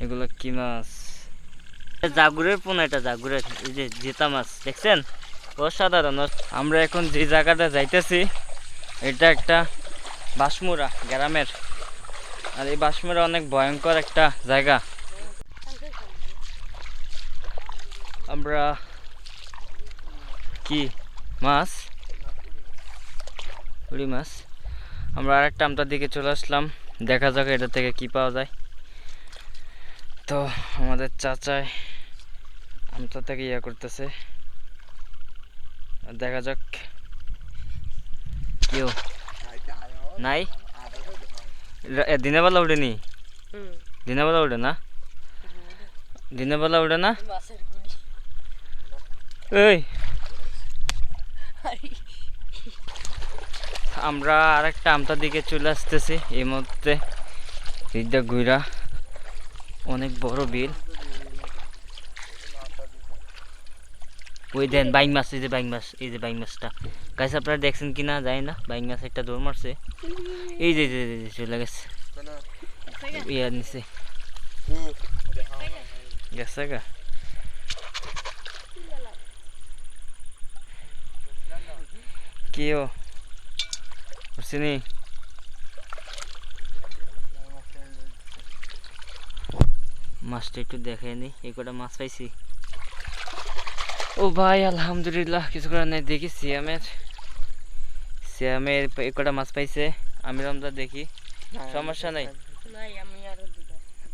এগুলো কি মাছ? জাগুরের পোনা, এটা জাগুরের, এই যে জেতা মাছ দেখছেন, অসাধারণ। আমরা এখন যে জায়গাটা যাইতেছি এটা একটা বাঁশমুড়া গ্রামের, আর এই বাঁশমুড়া অনেক ভয়ঙ্কর একটা জায়গা। আমরা কি মাছ, উড়ি মাছ। আমরা আরেকটা আমটার দিকে চলে আসলাম, দেখা যাক এটা থেকে কি পাওয়া যায়। তো আমাদের চাচাই আমটা থেকে ইয়া করতেছে, দেখা যাক। কেউ নাই, দিনের বেলা উঠেনি? দিনের বেলা উঠে না, দিনের বেলা উঠে না। এই আমরা আরেকটা আমটার দিকে চলে আসতেছি এই মুহূর্তে। বিলটা ঘুরা, অনেক বড় বিল। ওই দেন বাইং মাছ, এই যে বাইং মাছ, এই যে বাইং মাছটা গাছ আপনারা দেখছেন কিনা জানি না। বাইং মাছ একটা দৌড় মারছে, এই যে চলে গেছে ইয়ার নিচে গেছে গা। কেউ চিনি মাছটা একটু দেখে নি, এই কটা মাছ পাইছি। ও ভাই আলহামদুলিল্লাহ, কিছু করার নাই। দেখি সিয়ামের এই কটা মাছ পাইছে। আমি আমরা দেখি, সমস্যা নাই।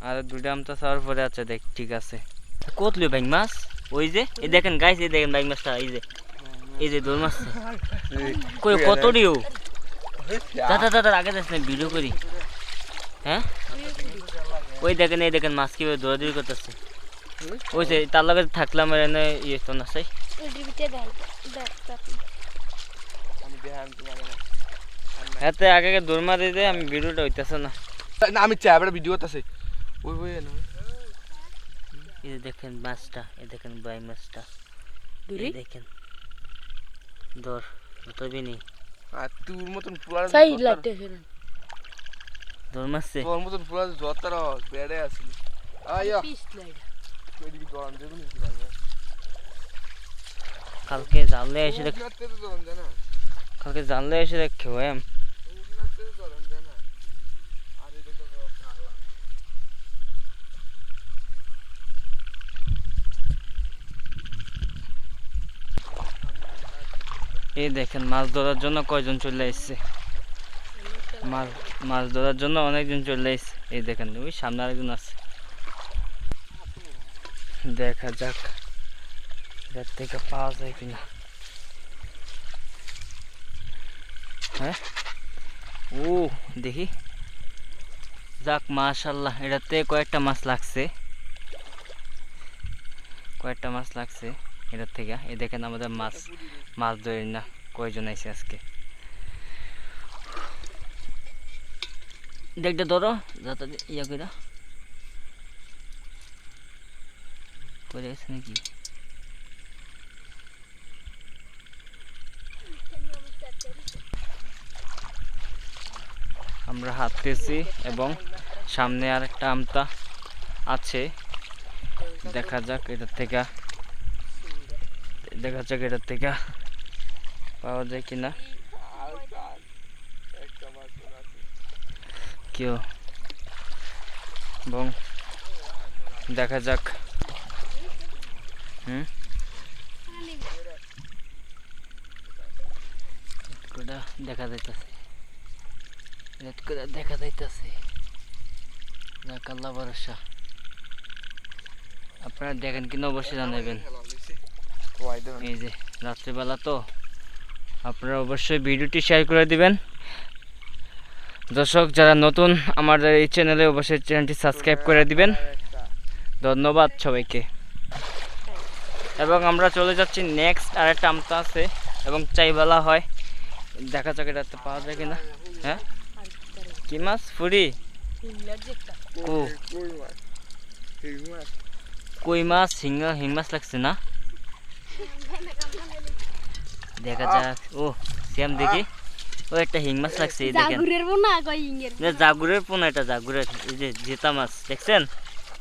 আর দুটা আমটা চাওয়ার পরে আচ্ছা দেখ, ঠিক আছে। কতলো বাইং মাছ? ওই যে এই দেখেন গাইস, এই দেখেন বাইং মাছটা, এই যে দোল মাছ। কই কত ডিও দাদা আগে যাস না, ভিডিও করি। হ্যাঁ ওই দেখেন, এই দেখেন মাছ কিভাবে দৌড়াদৌড়ি করতেছে। ওই যে তার লগে থাকলাম এনে ইয়ে তো না চাই। হাতে আগে দৌড় মারি দে, আমি ভিডিওটা হইতেছে না। আমি চাইবার ভিডিও আছে। ওই ওই না, এই যে দেখেন মাছটা, এই দেখেন বাই মাছটা, এই দেখেন দর তবে নেই। আর তোর মতন পুরা সাই লাগতে ফেরেন দৌড় মারছে, তোর মতন পুরা জতার বেড়ে আসলি। আয়া পিস লাইডা কই দিবি দোকান দেব নি? কালকে জানলে এসে দেখ, নাতে তো দোকান দেনা, কালকে জানলে এসে দেখ খেয়াম। নাতে তো দোকান দেনা। আর এই দেখো কালা, এই দেখেন মাছ ধরার জন্য কয়জন চলে এসছে, মাছ ধরার জন্য অনেকজন চলে এসছে। এই দেখেন ওই সামনে আরেকজন আছে, দেখা যাক এর থেকে পাওয়া যায় কিনা। হ্যাঁ ও দেখি যাক, মাশাল্লাহ এটাতে কয়েকটা মাছ লাগছে, কয়েকটা মাছ লাগছে এটার থেকে। এই দেখেন আমাদের মাছ ধরি না কয়জন আইছে আজকে। দেখতে ধরো যাতে ইয়া করে পড়ে গেছে নাকি। আমরা হাঁটতেছি এবং সামনে আর একটা আমটা আছে, দেখা যাক এটার থেকে পাওয়া যায় কিনা। কেউ এবং দেখা যাক। দেখা যাইতেছে আল্লাহ ভরসা। আপনারা দেখেন কিনা অবশ্যই জানাবেন। এই যে রাত্রিবেলা তো আপনারা অবশ্যই ভিডিওটি শেয়ার করে দিবেন। দর্শক যারা নতুন আমাদের এই চ্যানেলে, অবশ্যই চ্যানেলটি সাবস্ক্রাইব করে দিবেন। ধন্যবাদ সবাইকে। এবং আমরা চলে যাচ্ছি নেক্সট আরেকটা আমটা আছে এবং চাইবেলা হয়, দেখা যাক এটাতে পাওয়া যায় কিনা। হ্যাঁ কি মাছ? ফুরি? ও কই মাছ, হিং মাছ লাগছে না? দেখা যাক। ও শ্যাম দেখি, ও একটা হিং মাছ লাগছে, এই দেখেন জাগুরের পোনা কই ইঙ্গের জাগুরের পোনা, এটা জাগুরের, এই যে জেতা মাছ দেখছেন,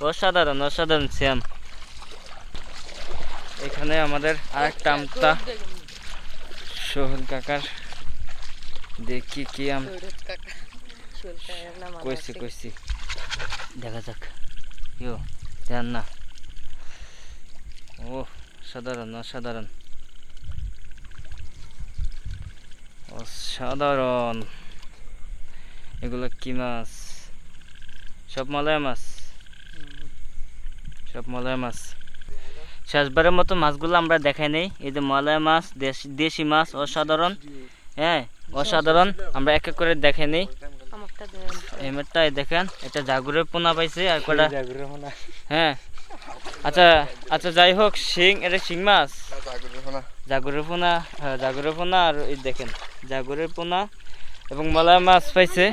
অসাধারণ অসাধারণ শ্যাম। এখানে আমাদের আরেকটা আমটা সোহেল কাকার, দেখি কি আম কইছি কইছি, দেখা যাক। ইয়ো দেন না, ও সাধারণ অসাধারণ অসাধারণ। এগুলো কি মাছ? সব মলয় মাছ, সব মলয় মাছ। শেষবারের মতো মাছগুলো আমরা দেখাই নেই। এই যে মলয় মাছ, দেশি মাছ, অসাধারণ। হ্যাঁ অসাধারণ, আমরা এক এক করে দেখে নেই। এমএরটা দেখেন, এটা জাগুরের পোনা পাইছে আর কটা। হ্যাঁ আচ্ছা আচ্ছা, যাই হোক, শিং, এটা শিং মাছ, জাগুরের পোনা। হ্যাঁ জাগুরের পোনা, আর এই দেখেন জাগুরের পোনা এবং মলয় মাছ পাইছে,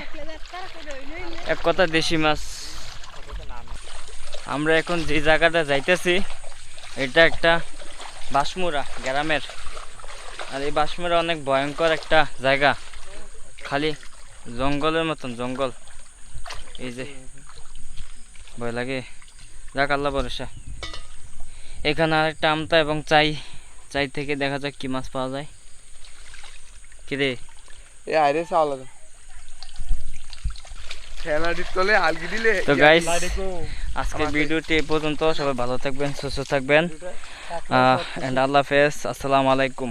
এক কথা দেশি মাছ। আমরা এখন যে জায়গাটা যাইতেছি এটা একটা বাঁশমুড়া গ্রামের, আর এই বাঁশমুড়া অনেক ভয়ঙ্কর একটা জায়গা, খালি জঙ্গলের মতন জঙ্গল। এই যে ভয় লাগে, যাক আল্লাহ ভরসা। এখানে আরেকটা আমতা এবং চাই থেকে দেখা যাক কি মাছ পাওয়া যায়। কি রে এ আইরে চাওলা খেলা দিত তলে আলগি দিলে। তো গাইস, আজকের ভিডিওটি এই পর্যন্ত। সবাই ভালো থাকবেন, সুস্থ থাকবেন, এন্ড আল্লাহ হাফেজ, আসসালামু আলাইকুম।